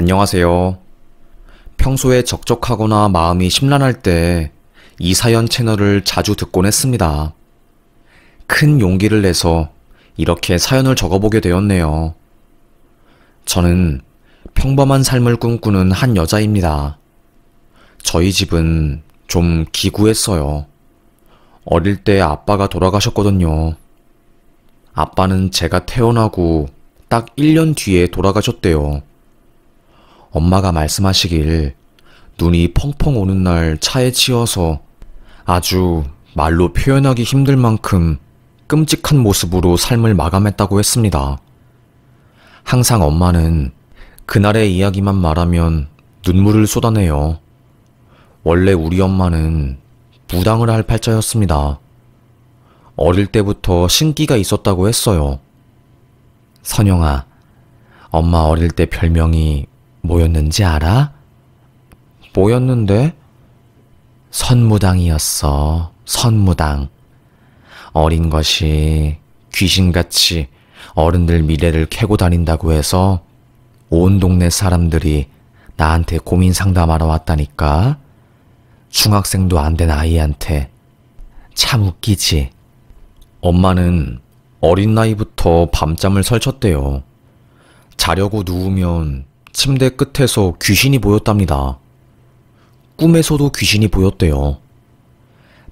안녕하세요. 평소에 적적하거나 마음이 심란할 때 이 사연 채널을 자주 듣곤 했습니다. 큰 용기를 내서 이렇게 사연을 적어보게 되었네요. 저는 평범한 삶을 꿈꾸는 한 여자입니다. 저희 집은 좀 기구했어요. 어릴 때 아빠가 돌아가셨거든요. 아빠는 제가 태어나고 딱 1년 뒤에 돌아가셨대요. 엄마가 말씀하시길 눈이 펑펑 오는 날 차에 치여서 아주 말로 표현하기 힘들 만큼 끔찍한 모습으로 삶을 마감했다고 했습니다. 항상 엄마는 그날의 이야기만 말하면 눈물을 쏟아내요. 원래 우리 엄마는 무당을 할 팔자였습니다. 어릴 때부터 신기가 있었다고 했어요. 선영아, 엄마 어릴 때 별명이 뭐였는지 알아? 뭐였는데? 선무당이었어. 선무당. 어린 것이 귀신같이 어른들 미래를 캐고 다닌다고 해서 온 동네 사람들이 나한테 고민 상담하러 왔다니까. 중학생도 안 된 아이한테. 참 웃기지? 엄마는 어린 나이부터 밤잠을 설쳤대요. 자려고 누우면 침대 끝에서 귀신이 보였답니다. 꿈에서도 귀신이 보였대요.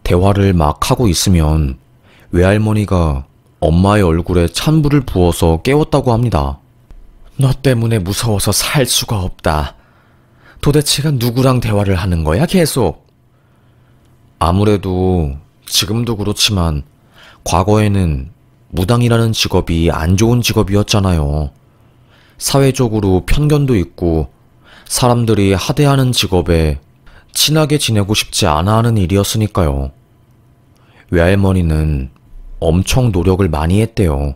대화를 막 하고 있으면 외할머니가 엄마의 얼굴에 찬물을 부어서 깨웠다고 합니다. 너 때문에 무서워서 살 수가 없다. 도대체가 누구랑 대화를 하는 거야, 계속? 아무래도 지금도 그렇지만 과거에는 무당이라는 직업이 안 좋은 직업이었잖아요. 사회적으로 편견도 있고 사람들이 하대하는 직업에 친하게 지내고 싶지 않아 하는 일이었으니까요. 외할머니는 엄청 노력을 많이 했대요.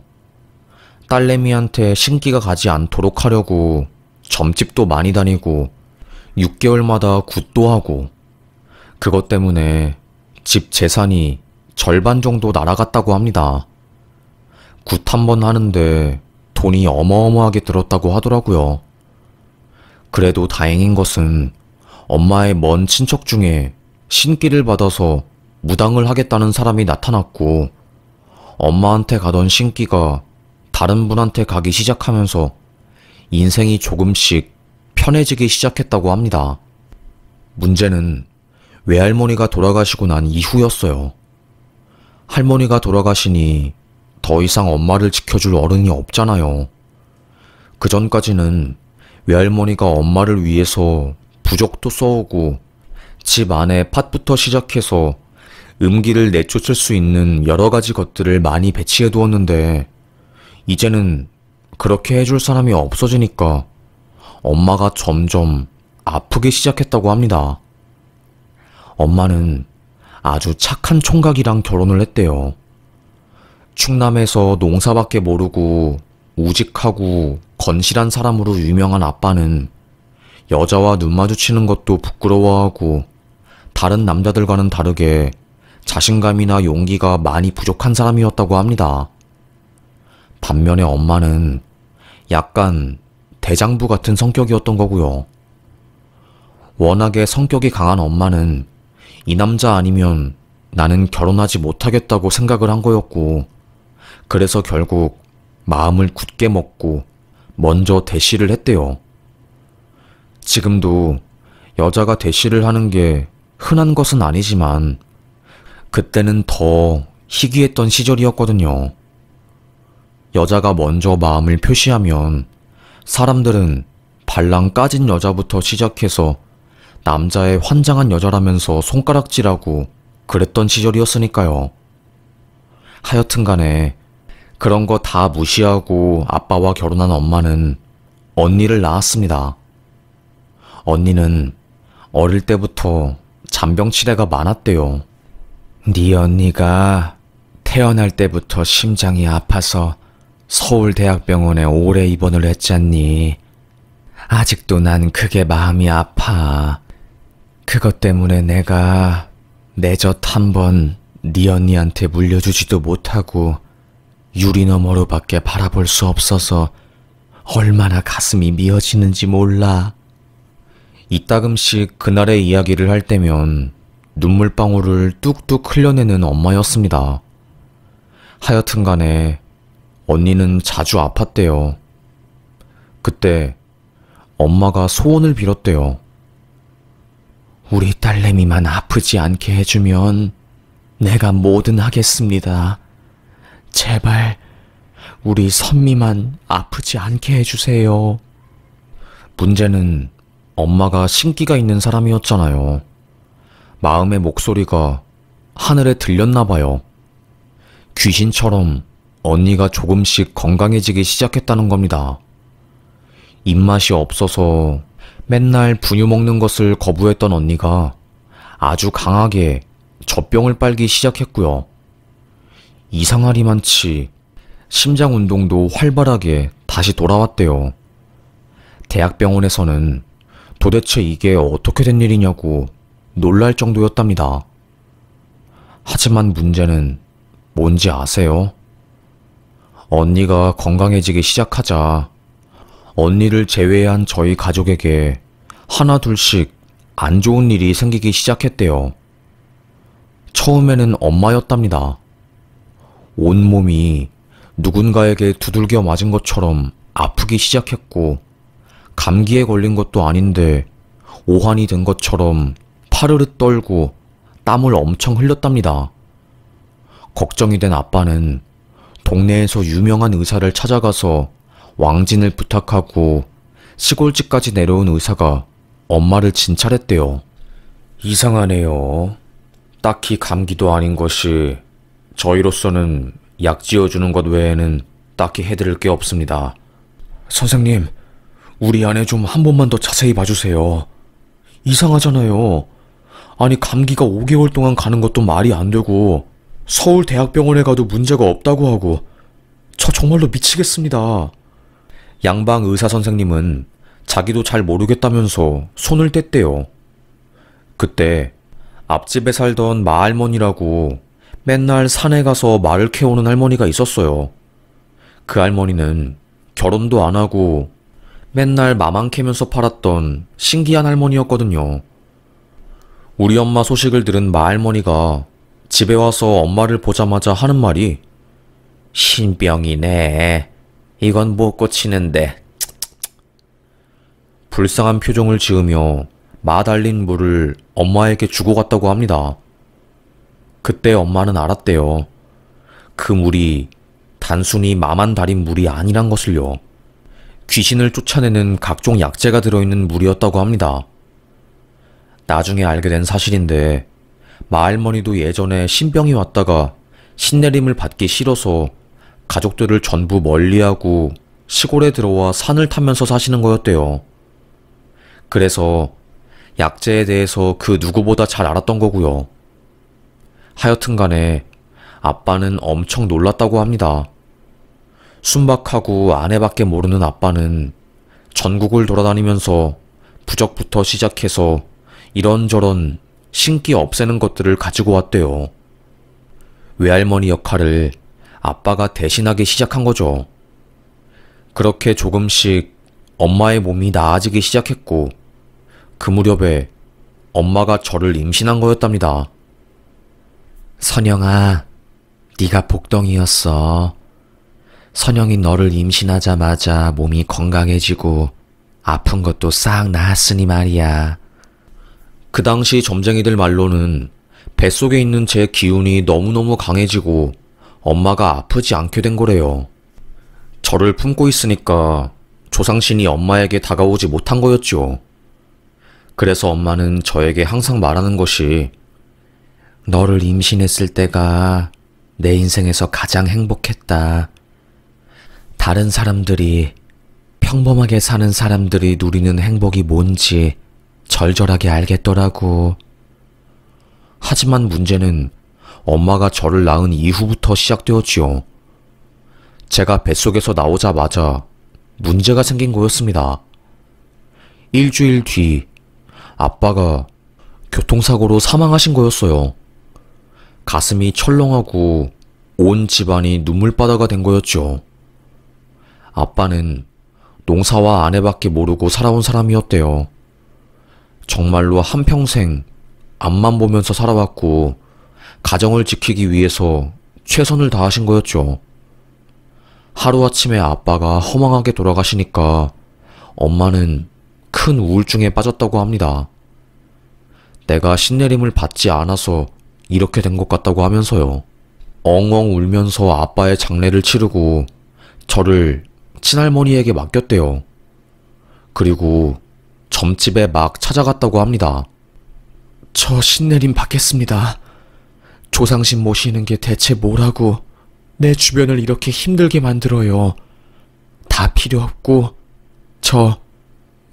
딸내미한테 신기가 가지 않도록 하려고 점집도 많이 다니고 6개월마다 굿도 하고, 그것 때문에 집 재산이 절반 정도 날아갔다고 합니다. 굿 한 번 하는데 돈이 어마어마하게 들었다고 하더라고요. 그래도 다행인 것은 엄마의 먼 친척 중에 신기를 받아서 무당을 하겠다는 사람이 나타났고, 엄마한테 가던 신기가 다른 분한테 가기 시작하면서 인생이 조금씩 편해지기 시작했다고 합니다. 문제는 외할머니가 돌아가시고 난 이후였어요. 할머니가 돌아가시니 더 이상 엄마를 지켜줄 어른이 없잖아요. 그 전까지는 외할머니가 엄마를 위해서 부적도 써오고 집 안에 팥부터 시작해서 음기를 내쫓을 수 있는 여러 가지 것들을 많이 배치해 두었는데, 이제는 그렇게 해줄 사람이 없어지니까 엄마가 점점 아프기 시작했다고 합니다. 엄마는 아주 착한 총각이랑 결혼을 했대요. 충남에서 농사밖에 모르고 우직하고 건실한 사람으로 유명한 아빠는 여자와 눈 마주치는 것도 부끄러워하고 다른 남자들과는 다르게 자신감이나 용기가 많이 부족한 사람이었다고 합니다. 반면에 엄마는 약간 대장부 같은 성격이었던 거고요. 워낙에 성격이 강한 엄마는 이 남자 아니면 나는 결혼하지 못하겠다고 생각을 한 거였고, 그래서 결국 마음을 굳게 먹고 먼저 대시를 했대요. 지금도 여자가 대시를 하는 게 흔한 것은 아니지만 그때는 더 희귀했던 시절이었거든요. 여자가 먼저 마음을 표시하면 사람들은 발랑 까진 여자부터 시작해서 남자의 환장한 여자라면서 손가락질하고 그랬던 시절이었으니까요. 하여튼 간에 그런 거 다 무시하고 아빠와 결혼한 엄마는 언니를 낳았습니다. 언니는 어릴 때부터 잔병치레가 많았대요. 네 언니가 태어날 때부터 심장이 아파서 서울대학병원에 오래 입원을 했잖니. 아직도 난 그게 마음이 아파. 그것 때문에 내가 내젓 한 번 네 언니한테 물려주지도 못하고 유리 너머로밖에 바라볼 수 없어서 얼마나 가슴이 미어지는지 몰라. 이따금씩 그날의 이야기를 할 때면 눈물방울을 뚝뚝 흘려내는 엄마였습니다. 하여튼 간에 언니는 자주 아팠대요. 그때 엄마가 소원을 빌었대요. 우리 딸내미만 아프지 않게 해주면 내가 뭐든 하겠습니다. 제발 우리 선미만 아프지 않게 해주세요. 문제는 엄마가 신기가 있는 사람이었잖아요. 마음의 목소리가 하늘에 들렸나 봐요. 귀신처럼 언니가 조금씩 건강해지기 시작했다는 겁니다. 입맛이 없어서 맨날 분유 먹는 것을 거부했던 언니가 아주 강하게 젖병을 빨기 시작했고요. 이상하리만치 심장 운동도 활발하게 다시 돌아왔대요. 대학병원에서는 도대체 이게 어떻게 된 일이냐고 놀랄 정도였답니다. 하지만 문제는 뭔지 아세요? 언니가 건강해지기 시작하자 언니를 제외한 저희 가족에게 하나 둘씩 안 좋은 일이 생기기 시작했대요. 처음에는 엄마였답니다. 온몸이 누군가에게 두들겨 맞은 것처럼 아프기 시작했고, 감기에 걸린 것도 아닌데 오한이 된 것처럼 파르르 떨고 땀을 엄청 흘렸답니다. 걱정이 된 아빠는 동네에서 유명한 의사를 찾아가서 왕진을 부탁하고 시골집까지 내려온 의사가 엄마를 진찰했대요. 이상하네요. 딱히 감기도 아닌 것이 저희로서는 약 지어주는 것 외에는 딱히 해드릴 게 없습니다. 선생님, 우리 아내 좀 한 번만 더 자세히 봐주세요. 이상하잖아요. 아니, 감기가 5개월 동안 가는 것도 말이 안 되고 서울대학병원에 가도 문제가 없다고 하고 저 정말로 미치겠습니다. 양방 의사 선생님은 자기도 잘 모르겠다면서 손을 뗐대요. 그때 앞집에 살던 마할머니라고 맨날 산에 가서 말을 캐오는 할머니가 있었어요. 그 할머니는 결혼도 안 하고 맨날 마망 캐면서 팔았던 신기한 할머니였거든요. 우리 엄마 소식을 들은 마할머니가 집에 와서 엄마를 보자마자 하는 말이 신병이네. 이건 못 고치는데. 불쌍한 표정을 지으며 마 달린 물을 엄마에게 주고 갔다고 합니다. 그때 엄마는 알았대요. 그 물이 단순히 마만 달인 물이 아니란 것을요. 귀신을 쫓아내는 각종 약재가 들어있는 물이었다고 합니다. 나중에 알게 된 사실인데 마할머니도 예전에 신병이 왔다가 신내림을 받기 싫어서 가족들을 전부 멀리하고 시골에 들어와 산을 타면서 사시는 거였대요. 그래서 약재에 대해서 그 누구보다 잘 알았던 거고요. 하여튼 간에 아빠는 엄청 놀랐다고 합니다. 순박하고 아내밖에 모르는 아빠는 전국을 돌아다니면서 부적부터 시작해서 이런저런 신기 없애는 것들을 가지고 왔대요. 외할머니 역할을 아빠가 대신하기 시작한 거죠. 그렇게 조금씩 엄마의 몸이 나아지기 시작했고, 그 무렵에 엄마가 저를 임신한 거였답니다. 선영아, 네가 복덩이였어. 선영이 너를 임신하자마자 몸이 건강해지고 아픈 것도 싹 나았으니 말이야. 그 당시 점쟁이들 말로는 뱃속에 있는 제 기운이 너무너무 강해지고 엄마가 아프지 않게 된 거래요. 저를 품고 있으니까 조상신이 엄마에게 다가오지 못한 거였죠. 그래서 엄마는 저에게 항상 말하는 것이 너를 임신했을 때가 내 인생에서 가장 행복했다. 다른 사람들이, 평범하게 사는 사람들이 누리는 행복이 뭔지 절절하게 알겠더라고. 하지만 문제는 엄마가 저를 낳은 이후부터 시작되었지요. 제가 뱃속에서 나오자마자 문제가 생긴 거였습니다. 일주일 뒤 아빠가 교통사고로 사망하신 거였어요. 가슴이 철렁하고 온 집안이 눈물바다가 된 거였죠. 아빠는 농사와 아내밖에 모르고 살아온 사람이었대요. 정말로 한평생 앞만 보면서 살아왔고 가정을 지키기 위해서 최선을 다하신 거였죠. 하루아침에 아빠가 허망하게 돌아가시니까 엄마는 큰 우울증에 빠졌다고 합니다. 내가 신내림을 받지 않아서 이렇게 된 것 같다고 하면서요. 엉엉 울면서 아빠의 장례를 치르고 저를 친할머니에게 맡겼대요. 그리고 점집에 막 찾아갔다고 합니다. 저 신내림 받겠습니다. 조상신 모시는 게 대체 뭐라고 내 주변을 이렇게 힘들게 만들어요. 다 필요 없고 저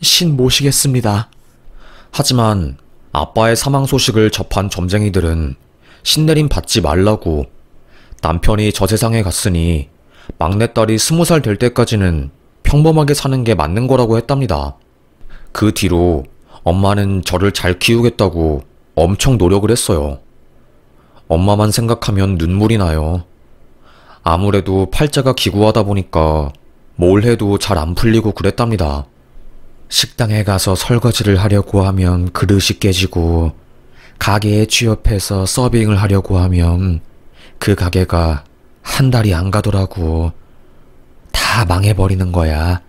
신 모시겠습니다. 하지만 아빠의 사망 소식을 접한 점쟁이들은 신내림 받지 말라고, 남편이 저 세상에 갔으니 막내딸이 20살 될 때까지는 평범하게 사는 게 맞는 거라고 했답니다. 그 뒤로 엄마는 저를 잘 키우겠다고 엄청 노력을 했어요. 엄마만 생각하면 눈물이 나요. 아무래도 팔자가 기구하다 보니까 뭘 해도 잘 안 풀리고 그랬답니다. 식당에 가서 설거지를 하려고 하면 그릇이 깨지고, 가게에 취업해서 서빙을 하려고 하면 그 가게가 한 달이 안 가더라고. 다 망해버리는 거야.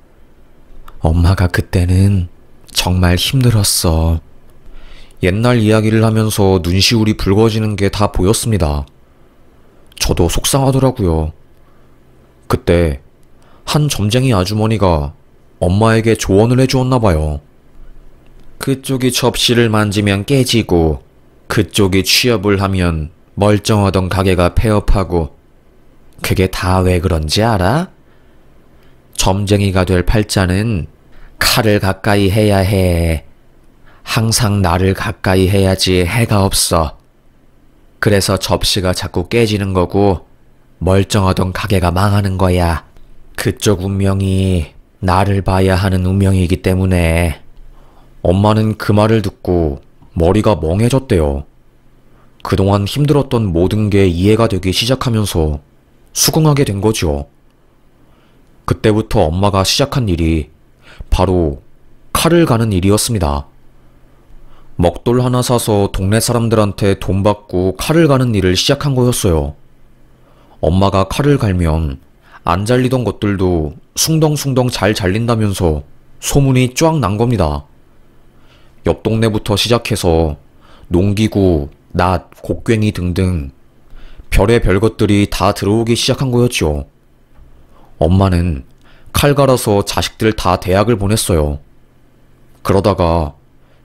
엄마가 그때는 정말 힘들었어. 옛날 이야기를 하면서 눈시울이 붉어지는 게 다 보였습니다. 저도 속상하더라고요. 그때 한 점쟁이 아주머니가 엄마에게 조언을 해주었나 봐요. 그쪽이 접시를 만지면 깨지고 그쪽이 취업을 하면 멀쩡하던 가게가 폐업하고, 그게 다 왜 그런지 알아? 점쟁이가 될 팔자는 칼을 가까이 해야 해. 항상 나를 가까이 해야지 해가 없어. 그래서 접시가 자꾸 깨지는 거고 멀쩡하던 가게가 망하는 거야. 그쪽 운명이 나를 봐야 하는 운명이기 때문에. 엄마는 그 말을 듣고 머리가 멍해졌대요. 그동안 힘들었던 모든 게 이해가 되기 시작하면서 수긍하게 된 거죠. 그때부터 엄마가 시작한 일이 바로 칼을 가는 일이었습니다. 먹돌 하나 사서 동네 사람들한테 돈 받고 칼을 가는 일을 시작한 거였어요. 엄마가 칼을 갈면 안 잘리던 것들도 숭덩숭덩 잘 잘린다면서 소문이 쫙 난 겁니다. 옆 동네부터 시작해서 농기구, 낫, 곡괭이 등등 별의 것들이 다 들어오기 시작한 거였죠. 엄마는 칼 갈아서 자식들 다 대학을 보냈어요. 그러다가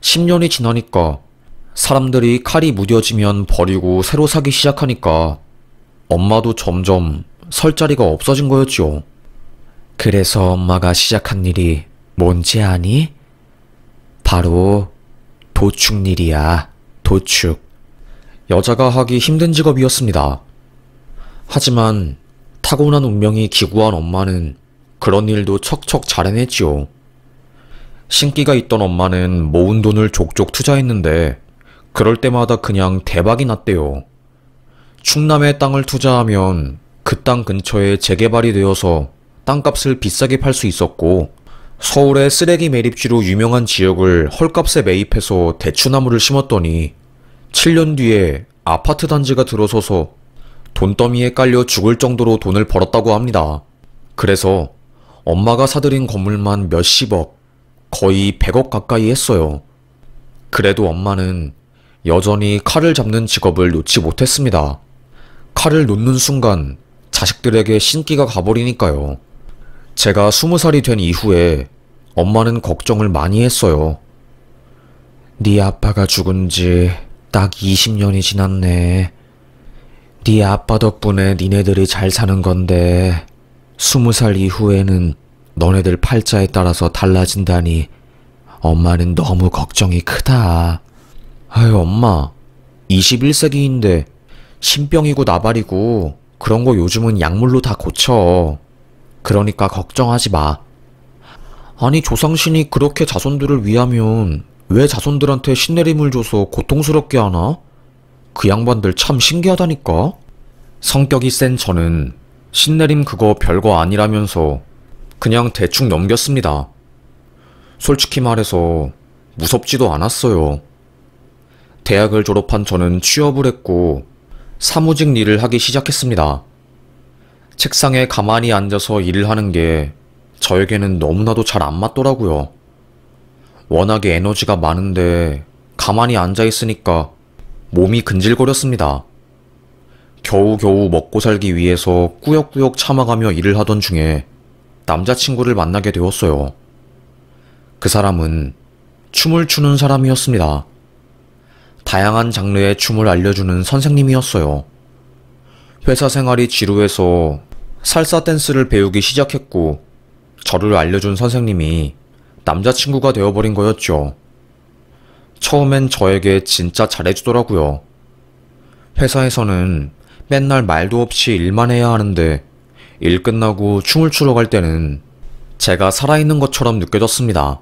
10년이 지나니까 사람들이 칼이 무뎌지면 버리고 새로 사기 시작하니까 엄마도 점점 설 자리가 없어진 거였죠. 그래서 엄마가 시작한 일이 뭔지 아니? 바로 도축일이야. 도축. 여자가 하기 힘든 직업이었습니다. 하지만 타고난 운명이 기구한 엄마는 그런 일도 척척 잘 해냈지요. 신기가 있던 엄마는 모은 돈을 족족 투자했는데 그럴 때마다 그냥 대박이 났대요. 충남에 땅을 투자하면 그 땅 근처에 재개발이 되어서 땅값을 비싸게 팔 수 있었고, 서울의 쓰레기 매립지로 유명한 지역을 헐값에 매입해서 대추나무를 심었더니 7년 뒤에 아파트 단지가 들어서서 돈더미에 깔려 죽을 정도로 돈을 벌었다고 합니다. 그래서 엄마가 사들인 건물만 몇십억, 거의 100억 가까이 했어요. 그래도 엄마는 여전히 칼을 잡는 직업을 놓지 못했습니다. 칼을 놓는 순간 자식들에게 신기가 가버리니까요. 제가 20살이 된 이후에 엄마는 걱정을 많이 했어요. 네 아빠가 죽은 지 딱 20년이 지났네. 네 아빠 덕분에 니네들이 잘 사는 건데 20살 이후에는 너네들 팔자에 따라서 달라진다니 엄마는 너무 걱정이 크다. 아유 엄마, 21세기인데 신병이고 나발이고 그런 거 요즘은 약물로 다 고쳐. 그러니까 걱정하지 마. 아니 조상신이 그렇게 자손들을 위하면 왜 자손들한테 신내림을 줘서 고통스럽게 하나? 그 양반들 참 신기하다니까. 성격이 센 저는 신내림 그거 별거 아니라면서 그냥 대충 넘겼습니다. 솔직히 말해서 무섭지도 않았어요. 대학을 졸업한 저는 취업을 했고 사무직 일을 하기 시작했습니다. 책상에 가만히 앉아서 일을 하는 게 저에게는 너무나도 잘 안 맞더라고요. 워낙에 에너지가 많은데 가만히 앉아 있으니까 몸이 근질거렸습니다. 겨우겨우 먹고 살기 위해서 꾸역꾸역 참아가며 일을 하던 중에 남자친구를 만나게 되었어요. 그 사람은 춤을 추는 사람이었습니다. 다양한 장르의 춤을 알려주는 선생님이었어요. 회사 생활이 지루해서 살사 댄스를 배우기 시작했고 저를 알려준 선생님이 남자친구가 되어버린 거였죠. 처음엔 저에게 진짜 잘해주더라고요. 회사에서는 맨날 말도 없이 일만 해야 하는데 일 끝나고 춤을 추러 갈 때는 제가 살아있는 것처럼 느껴졌습니다.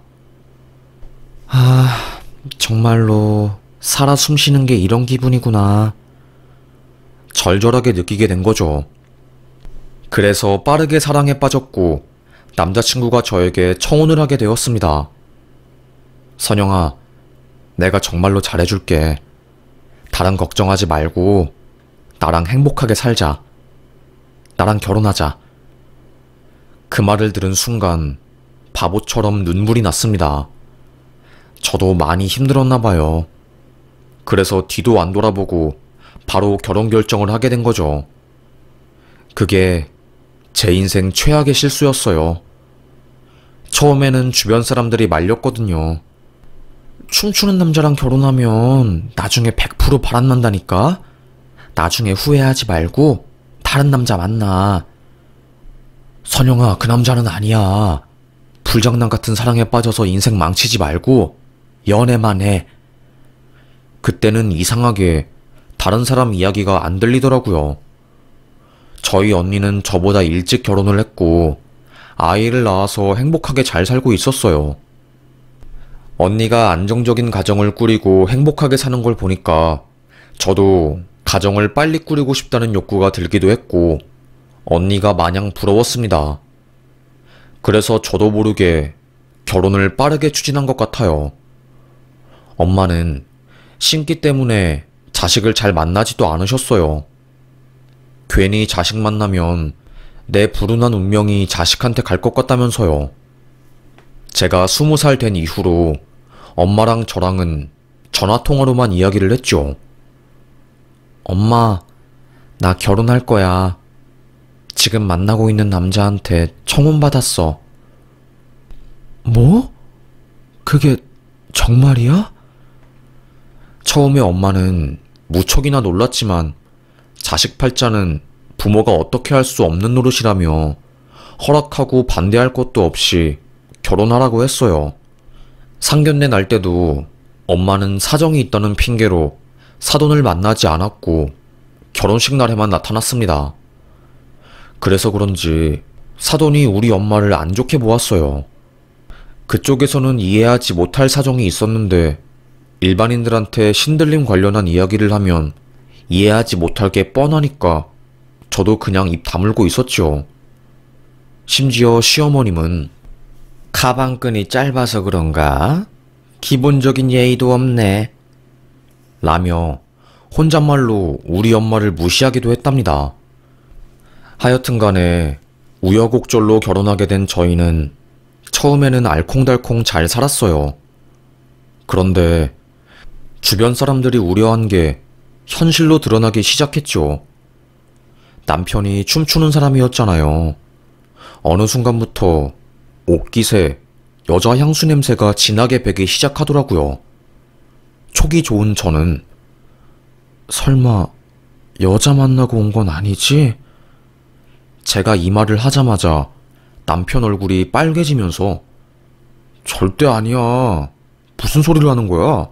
정말로 살아 숨쉬는 게 이런 기분이구나. 절절하게 느끼게 된 거죠. 그래서 빠르게 사랑에 빠졌고 남자친구가 저에게 청혼을 하게 되었습니다. 선영아, 내가 정말로 잘해줄게. 다른 걱정하지 말고 나랑 행복하게 살자. 나랑 결혼하자. 그 말을 들은 순간 바보처럼 눈물이 났습니다. 저도 많이 힘들었나 봐요. 그래서 뒤도 안 돌아보고 바로 결혼 결정을 하게 된 거죠. 그게 제 인생 최악의 실수였어요. 처음에는 주변 사람들이 말렸거든요. 춤추는 남자랑 결혼하면 나중에 100% 바람난다니까? 나중에 후회하지 말고 다른 남자 만나. 선영아, 그 남자는 아니야. 불장난 같은 사랑에 빠져서 인생 망치지 말고 연애만 해. 그때는 이상하게 다른 사람 이야기가 안 들리더라고요. 저희 언니는 저보다 일찍 결혼을 했고 아이를 낳아서 행복하게 잘 살고 있었어요. 언니가 안정적인 가정을 꾸리고 행복하게 사는 걸 보니까 저도 가정을 빨리 꾸리고 싶다는 욕구가 들기도 했고 언니가 마냥 부러웠습니다. 그래서 저도 모르게 결혼을 빠르게 추진한 것 같아요. 엄마는 신기 때문에 자식을 잘 만나지도 않으셨어요. 괜히 자식 만나면 내 불운한 운명이 자식한테 갈 것 같다면서요. 제가 20살 된 이후로 엄마랑 저랑은 전화통화로만 이야기를 했죠. 엄마, 나 결혼할 거야. 지금 만나고 있는 남자한테 청혼받았어. 뭐? 그게 정말이야? 처음에 엄마는 무척이나 놀랐지만 자식 팔자는 부모가 어떻게 할 수 없는 노릇이라며 허락하고 반대할 것도 없이 결혼하라고 했어요. 상견례 날 때도 엄마는 사정이 있다는 핑계로 사돈을 만나지 않았고 결혼식 날에만 나타났습니다. 그래서 그런지 사돈이 우리 엄마를 안 좋게 보았어요. 그쪽에서는 이해하지 못할 사정이 있었는데 일반인들한테 신들림 관련한 이야기를 하면 이해하지 못할 게 뻔하니까 저도 그냥 입 다물고 있었죠. 심지어 시어머님은 가방끈이 짧아서 그런가? 기본적인 예의도 없네. 라며 혼잣말로 우리 엄마를 무시하기도 했답니다. 하여튼 간에 우여곡절로 결혼하게 된 저희는 처음에는 알콩달콩 잘 살았어요. 그런데 주변 사람들이 우려한 게 현실로 드러나기 시작했죠. 남편이 춤추는 사람이었잖아요. 어느 순간부터 옷깃에 여자 향수 냄새가 진하게 배기 시작하더라고요. 촉이 좋은 저는 설마 여자 만나고 온 건 아니지? 제가 이 말을 하자마자 남편 얼굴이 빨개지면서 절대 아니야. 무슨 소리를 하는 거야?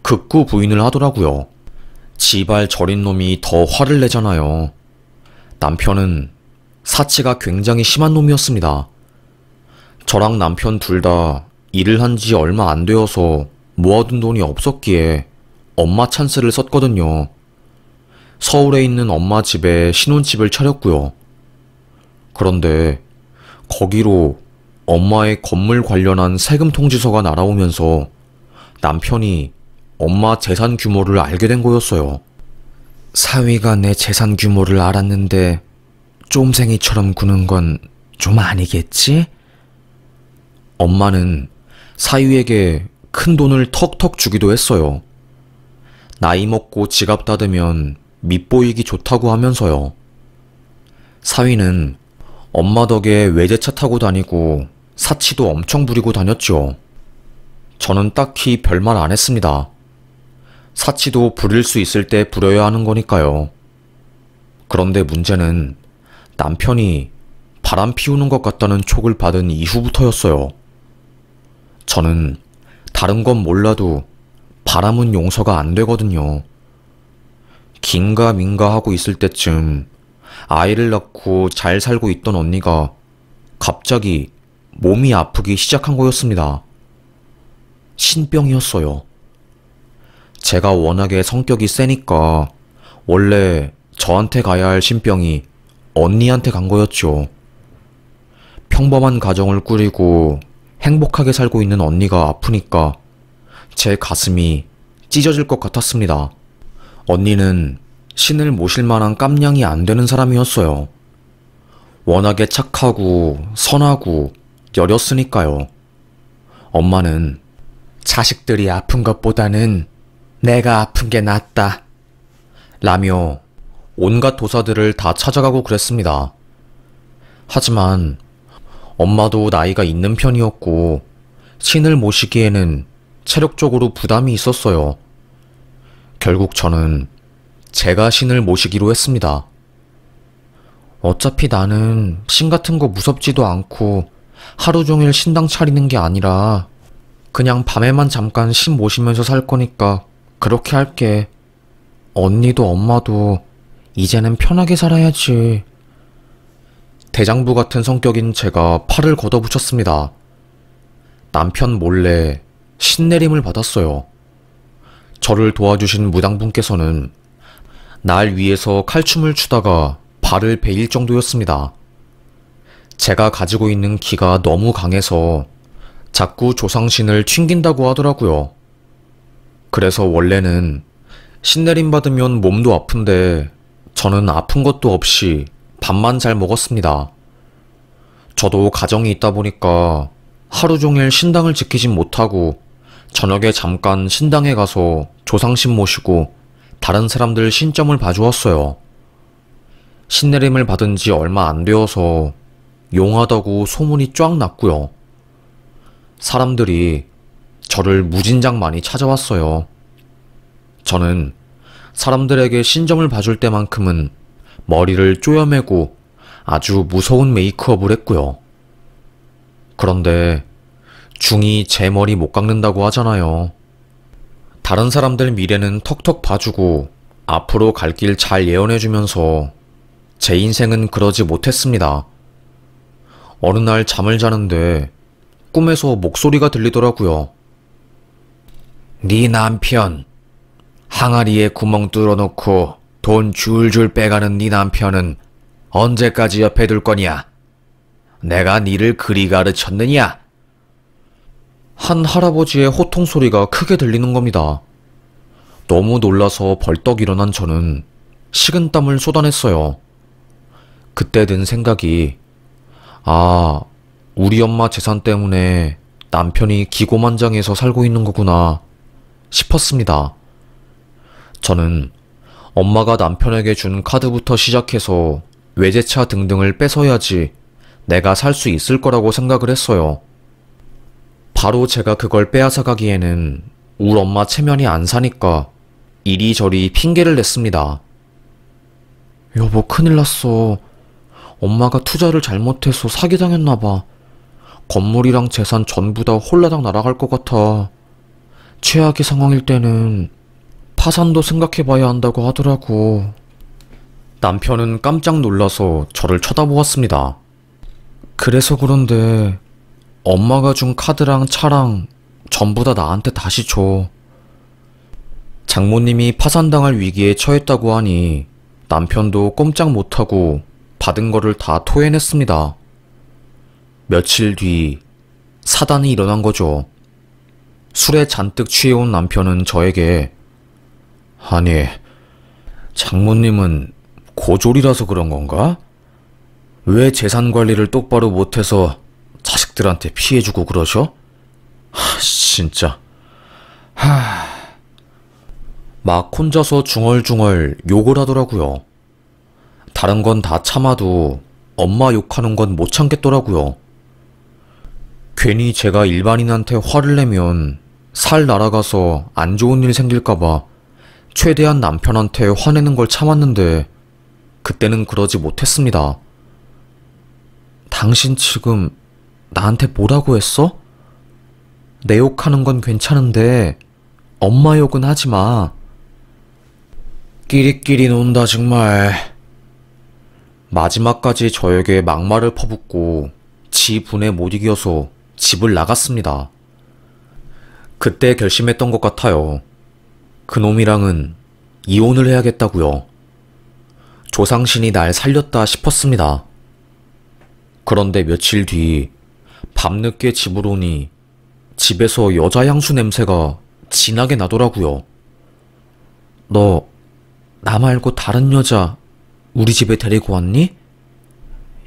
극구 부인을 하더라고요. 지발 저린 놈이 더 화를 내잖아요. 남편은 사치가 굉장히 심한 놈이었습니다. 저랑 남편 둘 다 일을 한 지 얼마 안 되어서 모아둔 돈이 없었기에 엄마 찬스를 썼거든요. 서울에 있는 엄마 집에 신혼집을 차렸고요. 그런데 거기로 엄마의 건물 관련한 세금 통지서가 날아오면서 남편이 엄마 재산 규모를 알게 된 거였어요. 사위가 내 재산 규모를 알았는데 쫌생이처럼 구는 건 좀 아니겠지? 엄마는 사위에게 큰 돈을 턱턱 주기도 했어요. 나이 먹고 지갑 닫으면 밉보이기 좋다고 하면서요. 사위는 엄마 덕에 외제차 타고 다니고 사치도 엄청 부리고 다녔죠. 저는 딱히 별말 안 했습니다. 사치도 부릴 수 있을 때 부려야 하는 거니까요. 그런데 문제는 남편이 바람 피우는 것 같다는 촉을 받은 이후부터였어요. 저는 다른 건 몰라도 바람은 용서가 안 되거든요. 긴가민가 하고 있을 때쯤 아이를 낳고 잘 살고 있던 언니가 갑자기 몸이 아프기 시작한 거였습니다. 신병이었어요. 제가 워낙에 성격이 세니까 원래 저한테 가야 할 신병이 언니한테 간 거였죠. 평범한 가정을 꾸리고 행복하게 살고 있는 언니가 아프니까 제 가슴이 찢어질 것 같았습니다. 언니는 신을 모실 만한 깜냥이 안 되는 사람이었어요. 워낙에 착하고 선하고 여렸으니까요. 엄마는 자식들이 아픈 것보다는 내가 아픈 게 낫다 라며 온갖 도사들을 다 찾아가고 그랬습니다. 하지만 엄마도 나이가 있는 편이었고 신을 모시기에는 체력적으로 부담이 있었어요. 결국 저는 제가 신을 모시기로 했습니다. 어차피 나는 신 같은 거 무섭지도 않고 하루 종일 신당 차리는 게 아니라 그냥 밤에만 잠깐 신 모시면서 살 거니까 그렇게 할게. 언니도 엄마도 이제는 편하게 살아야지. 대장부 같은 성격인 제가 팔을 걷어붙였습니다. 남편 몰래 신내림을 받았어요. 저를 도와주신 무당분께서는 날 위해서 칼춤을 추다가 발을 베일 정도였습니다. 제가 가지고 있는 기가 너무 강해서 자꾸 조상신을 튕긴다고 하더라고요. 그래서 원래는 신내림 받으면 몸도 아픈데 저는 아픈 것도 없이 밥만 잘 먹었습니다. 저도 가정이 있다 보니까 하루 종일 신당을 지키진 못하고 저녁에 잠깐 신당에 가서 조상신 모시고 다른 사람들 신점을 봐주었어요. 신내림을 받은 지 얼마 안 되어서 용하다고 소문이 쫙 났고요. 사람들이 저를 무진장 많이 찾아왔어요. 저는 사람들에게 신점을 봐줄 때만큼은 머리를 쪼여매고 아주 무서운 메이크업을 했고요. 그런데 중이 제 머리 못 깎는다고 하잖아요. 다른 사람들 미래는 턱턱 봐주고 앞으로 갈 길 잘 예언해주면서 제 인생은 그러지 못했습니다. 어느 날 잠을 자는데 꿈에서 목소리가 들리더라고요. 네 남편, 항아리에 구멍 뚫어놓고 돈 줄줄 빼가는 네 남편은 언제까지 옆에 둘 거냐? 내가 니를 그리 가르쳤느냐? 한 할아버지의 호통 소리가 크게 들리는 겁니다. 너무 놀라서 벌떡 일어난 저는 식은땀을 쏟아냈어요. 그때 든 생각이, 우리 엄마 재산 때문에 남편이 기고만장해서 살고 있는 거구나 싶었습니다. 저는 엄마가 남편에게 준 카드부터 시작해서 외제차 등등을 뺏어야지 내가 살 수 있을 거라고 생각을 했어요. 바로 제가 그걸 빼앗아 가기에는 우리 엄마 체면이 안 사니까 이리저리 핑계를 냈습니다. 여보, 큰일 났어. 엄마가 투자를 잘못해서 사기당했나봐. 건물이랑 재산 전부 다 홀라당 날아갈 것 같아. 최악의 상황일 때는 파산도 생각해봐야 한다고 하더라고. 남편은 깜짝 놀라서 저를 쳐다보았습니다. 그래서 그런데 엄마가 준 카드랑 차랑 전부 다 나한테 다시 줘. 장모님이 파산당할 위기에 처했다고 하니 남편도 꼼짝 못하고 받은 거를 다 토해냈습니다. 며칠 뒤 사단이 일어난 거죠. 술에 잔뜩 취해온 남편은 저에게 아니, 장모님은 고졸이라서 그런 건가? 왜 재산 관리를 똑바로 못해서 자식들한테 피해주고 그러셔? 진짜. 막 혼자서 중얼중얼 욕을 하더라고요. 다른 건 다 참아도 엄마 욕하는 건 못 참겠더라고요. 괜히 제가 일반인한테 화를 내면 살 날아가서 안 좋은 일 생길까봐 최대한 남편한테 화내는 걸 참았는데 그때는 그러지 못했습니다. 당신 지금 나한테 뭐라고 했어? 내 욕하는 건 괜찮은데 엄마 욕은 하지 마. 끼리끼리 논다 정말. 마지막까지 저에게 막말을 퍼붓고 지 분에 못 이겨서 집을 나갔습니다. 그때 결심했던 것 같아요. 그놈이랑은 이혼을 해야겠다고요. 조상신이 날 살렸다 싶었습니다. 그런데 며칠 뒤 밤늦게 집으로 오니 집에서 여자 향수 냄새가 진하게 나더라고요. 너 나 말고 다른 여자 우리 집에 데리고 왔니?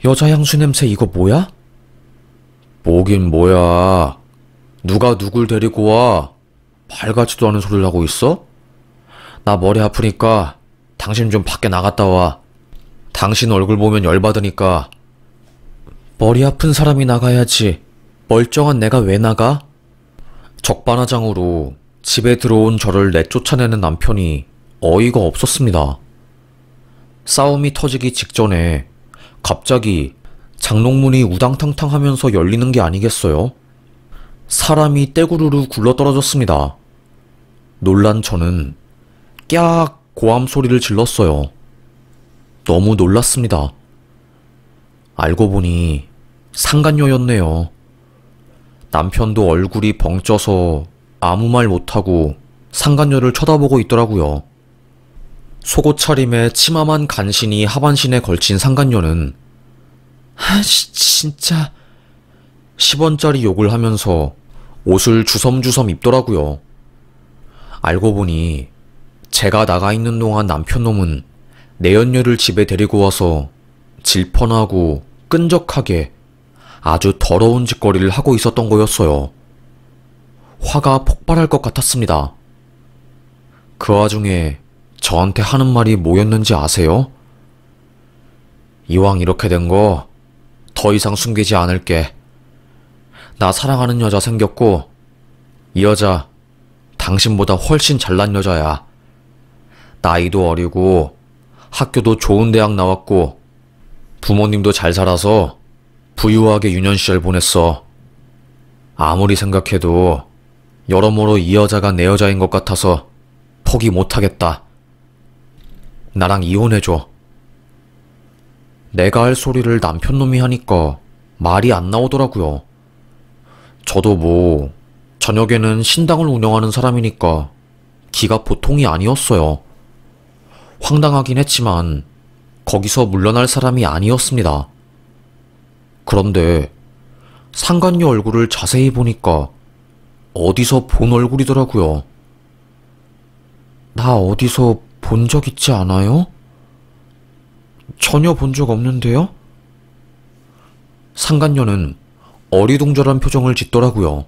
여자 향수 냄새 이거 뭐야? 뭐긴 뭐야. 누가 누굴 데리고 와? 말 같지도 않은 소리를 하고 있어? 나 머리 아프니까 당신 좀 밖에 나갔다 와. 당신 얼굴 보면 열받으니까. 머리 아픈 사람이 나가야지. 멀쩡한 내가 왜 나가? 적반하장으로 집에 들어온 저를 내쫓아내는 남편이 어이가 없었습니다. 싸움이 터지기 직전에 갑자기 장롱문이 우당탕탕 하면서 열리는 게 아니겠어요? 사람이 떼구르르 굴러떨어졌습니다. 놀란 저는 깍 고함 소리를 질렀어요. 너무 놀랐습니다. 알고 보니 상간녀였네요. 남편도 얼굴이 벙쪄서 아무 말 못하고 상간녀를 쳐다보고 있더라고요. 속옷 차림에 치마만 간신히 하반신에 걸친 상간녀는 진짜 10원짜리 욕을 하면서 옷을 주섬주섬 입더라고요. 알고 보니 제가 나가 있는 동안 남편놈은 내연녀를 집에 데리고 와서 질펀하고 끈적하게 아주 더러운 짓거리를 하고 있었던 거였어요. 화가 폭발할 것 같았습니다. 그 와중에 저한테 하는 말이 뭐였는지 아세요? 이왕 이렇게 된 거 더 이상 숨기지 않을게. 나 사랑하는 여자 생겼고 이 여자 당신보다 훨씬 잘난 여자야. 나이도 어리고 학교도 좋은 대학 나왔고 부모님도 잘 살아서 부유하게 유년 시절 보냈어. 아무리 생각해도 여러모로 이 여자가 내 여자인 것 같아서 포기 못하겠다. 나랑 이혼해줘. 내가 할 소리를 남편놈이 하니까 말이 안 나오더라고요. 저도 뭐 저녁에는 신당을 운영하는 사람이니까 기가 보통이 아니었어요. 황당하긴 했지만 거기서 물러날 사람이 아니었습니다. 그런데 상간녀 얼굴을 자세히 보니까 어디서 본 얼굴이더라고요. 나 어디서 본 적 있지 않아요? 전혀 본 적 없는데요? 상간녀는 어리둥절한 표정을 짓더라고요.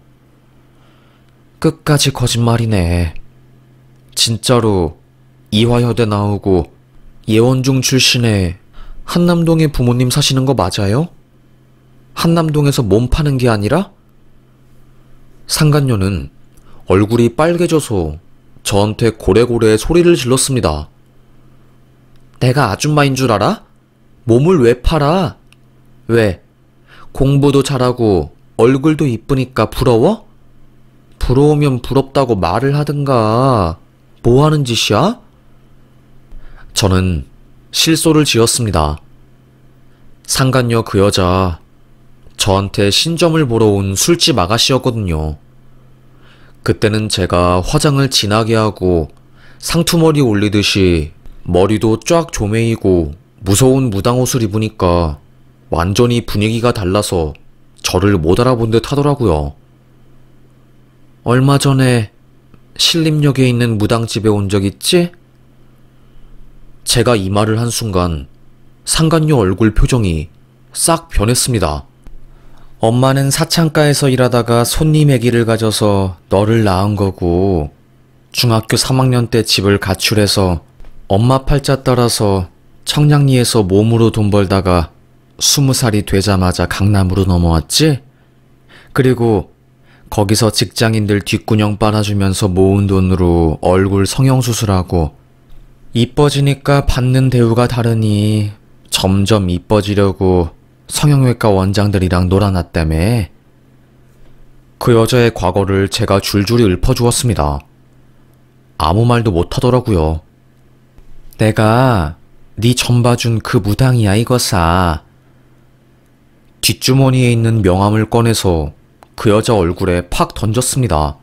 끝까지 거짓말이네. 진짜로 이화여대 나오고 예원중 출신의 한남동에 부모님 사시는 거 맞아요? 한남동에서 몸 파는 게 아니라? 상간녀는 얼굴이 빨개져서 저한테 고래고래 소리를 질렀습니다. 내가 아줌마인 줄 알아? 몸을 왜 팔아? 왜? 공부도 잘하고 얼굴도 이쁘니까 부러워? 부러우면 부럽다고 말을 하든가. 뭐 하는 짓이야? 저는 실소를 지었습니다. 상간녀 그 여자 저한테 신점을 보러 온 술집 아가씨였거든요. 그때는 제가 화장을 진하게 하고 상투머리 올리듯이 머리도 쫙 조매이고 무서운 무당옷을 입으니까 완전히 분위기가 달라서 저를 못 알아본 듯 하더라고요. 얼마 전에 신림역에 있는 무당집에 온 적 있지? 제가 이 말을 한 순간 상간녀 얼굴 표정이 싹 변했습니다. 엄마는 사창가에서 일하다가 손님 아기를 가져서 너를 낳은 거고, 중학교 3학년 때 집을 가출해서 엄마 팔자 따라서 청량리에서 몸으로 돈 벌다가 20살이 되자마자 강남으로 넘어왔지? 그리고 거기서 직장인들 뒷구녕 빨아주면서 모은 돈으로 얼굴 성형수술하고, 이뻐지니까 받는 대우가 다르니 점점 이뻐지려고 성형외과 원장들이랑 놀아놨다며. 그 여자의 과거를 제가 줄줄이 읊어주었습니다. 아무 말도 못하더라고요. 내가 네 전 봐준 그 무당이야 이거사. 뒷주머니에 있는 명함을 꺼내서 그 여자 얼굴에 팍 던졌습니다.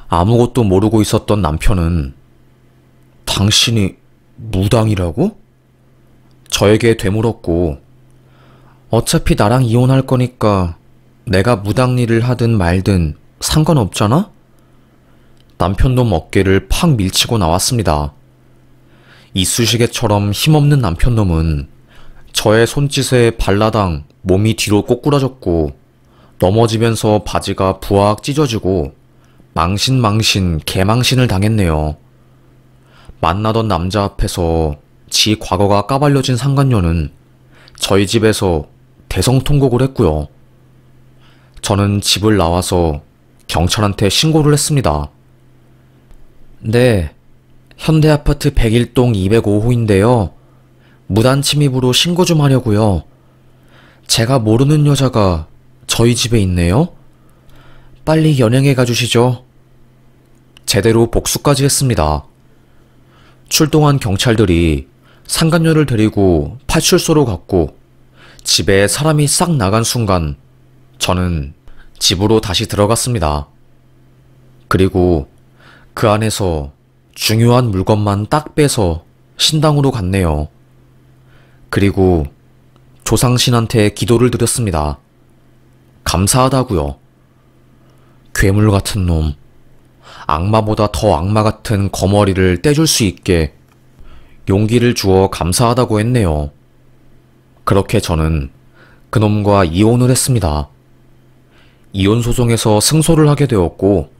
아무것도 모르고 있었던 남편은 당신이 무당이라고? 저에게 되물었고, 어차피 나랑 이혼할 거니까 내가 무당 일을 하든 말든 상관없잖아? 남편 놈 어깨를 팍 밀치고 나왔습니다. 이쑤시개처럼 힘없는 남편 놈은 저의 손짓에 발라당 몸이 뒤로 꼬꾸라졌고, 넘어지면서 바지가 부악 찢어지고 망신 개망신을 당했네요. 만나던 남자 앞에서 지 과거가 까발려진 상간녀는 저희 집에서 대성통곡을 했고요. 저는 집을 나와서 경찰한테 신고를 했습니다. 네, 현대아파트 101동 205호인데요. 무단침입으로 신고 좀 하려고요. 제가 모르는 여자가 저희 집에 있네요. 빨리 연행해 가주시죠. 제대로 복수까지 했습니다. 출동한 경찰들이 상간녀를 데리고 파출소로 갔고, 집에 사람이 싹 나간 순간 저는 집으로 다시 들어갔습니다. 그리고 그 안에서 중요한 물건만 딱 빼서 신당으로 갔네요. 그리고 조상신한테 기도를 드렸습니다. 감사하다고요. 괴물 같은 놈, 악마보다 더 악마 같은 거머리를 떼줄 수 있게 용기를 주어 감사하다고 했네요. 그렇게 저는 그놈과 이혼을 했습니다. 이혼 소송에서 승소를 하게 되었고,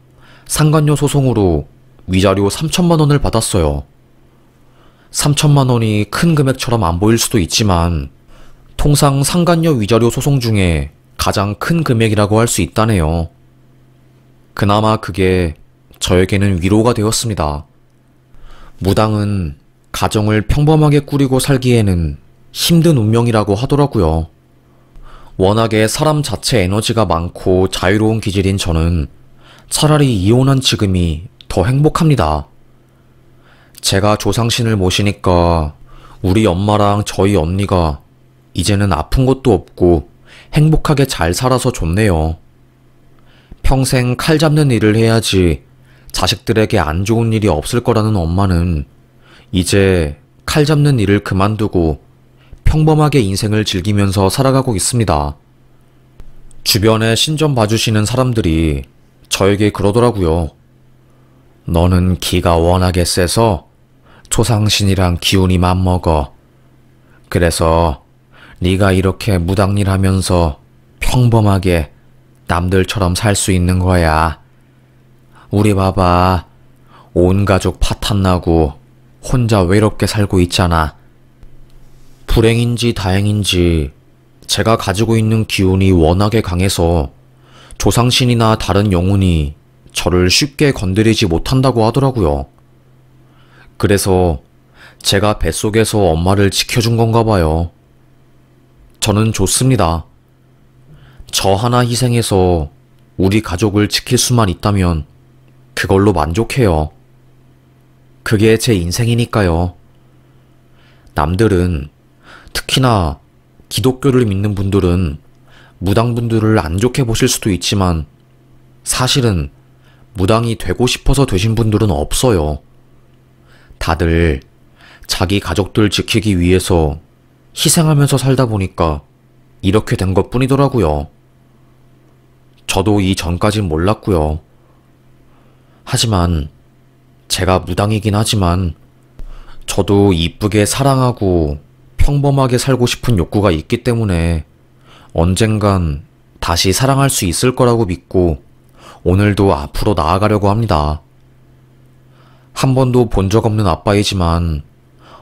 상간녀 소송으로 위자료 3천만 원을 받았어요. 3천만 원이 큰 금액처럼 안 보일 수도 있지만 통상 상간녀 위자료 소송 중에 가장 큰 금액이라고 할 수 있다네요. 그나마 그게 저에게는 위로가 되었습니다. 무당은 가정을 평범하게 꾸리고 살기에는 힘든 운명이라고 하더라고요. 워낙에 사람 자체 에너지가 많고 자유로운 기질인 저는 차라리 이혼한 지금이 더 행복합니다. 제가 조상신을 모시니까 우리 엄마랑 저희 언니가 이제는 아픈 것도 없고 행복하게 잘 살아서 좋네요. 평생 칼 잡는 일을 해야지 자식들에게 안 좋은 일이 없을 거라는 엄마는 이제 칼 잡는 일을 그만두고 평범하게 인생을 즐기면서 살아가고 있습니다. 주변에 신점 봐주시는 사람들이 저에게 그러더라고요. 너는 기가 워낙에 세서 조상신이랑 기운이 맞먹어. 그래서 네가 이렇게 무당일 하면서 평범하게 남들처럼 살 수 있는 거야. 우리 봐봐. 온 가족 파탄나고 혼자 외롭게 살고 있잖아. 불행인지 다행인지 제가 가지고 있는 기운이 워낙에 강해서 조상신이나 다른 영혼이 저를 쉽게 건드리지 못한다고 하더라고요. 그래서 제가 뱃속에서 엄마를 지켜준 건가 봐요. 저는 좋습니다. 저 하나 희생해서 우리 가족을 지킬 수만 있다면 그걸로 만족해요. 그게 제 인생이니까요. 남들은, 특히나 기독교를 믿는 분들은 무당분들을 안 좋게 보실 수도 있지만 사실은 무당이 되고 싶어서 되신 분들은 없어요. 다들 자기 가족들 지키기 위해서 희생하면서 살다 보니까 이렇게 된 것 뿐이더라고요. 저도 이전까진 몰랐고요. 하지만 제가 무당이긴 하지만 저도 이쁘게 사랑하고 평범하게 살고 싶은 욕구가 있기 때문에 언젠간 다시 사랑할 수 있을 거라고 믿고 오늘도 앞으로 나아가려고 합니다. 한 번도 본 적 없는 아빠이지만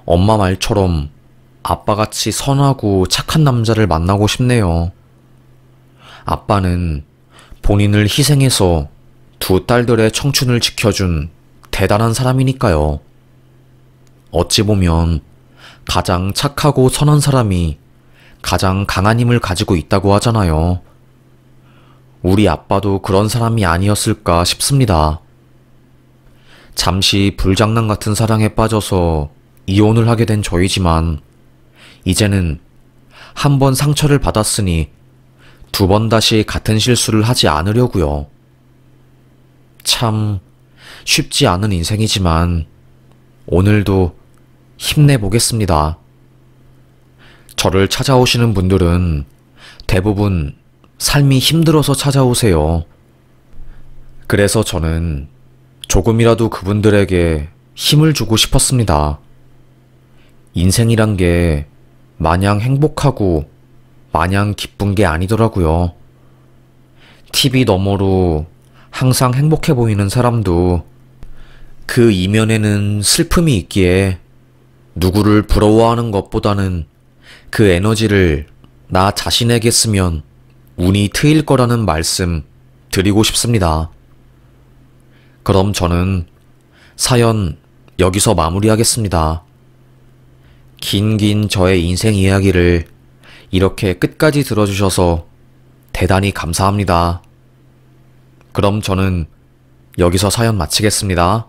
엄마 말처럼 아빠같이 선하고 착한 남자를 만나고 싶네요. 아빠는 본인을 희생해서 두 딸들의 청춘을 지켜준 대단한 사람이니까요. 어찌 보면 가장 착하고 선한 사람이 가장 강한 힘을 가지고 있다고 하잖아요. 우리 아빠도 그런 사람이 아니었을까 싶습니다. 잠시 불장난 같은 사랑에 빠져서 이혼을 하게 된 저이지만 이제는 한 번 상처를 받았으니 두 번 다시 같은 실수를 하지 않으려고요. 참 쉽지 않은 인생이지만 오늘도 힘내보겠습니다. 저를 찾아오시는 분들은 대부분 삶이 힘들어서 찾아오세요. 그래서 저는 조금이라도 그분들에게 힘을 주고 싶었습니다. 인생이란 게 마냥 행복하고 마냥 기쁜 게 아니더라고요. TV 너머로 항상 행복해 보이는 사람도 그 이면에는 슬픔이 있기에 누구를 부러워하는 것보다는 그 에너지를 나 자신에게 쓰면 운이 트일 거라는 말씀 드리고 싶습니다. 그럼 저는 사연 여기서 마무리하겠습니다. 긴 저의 인생 이야기를 이렇게 끝까지 들어주셔서 대단히 감사합니다. 그럼 저는 여기서 사연 마치겠습니다.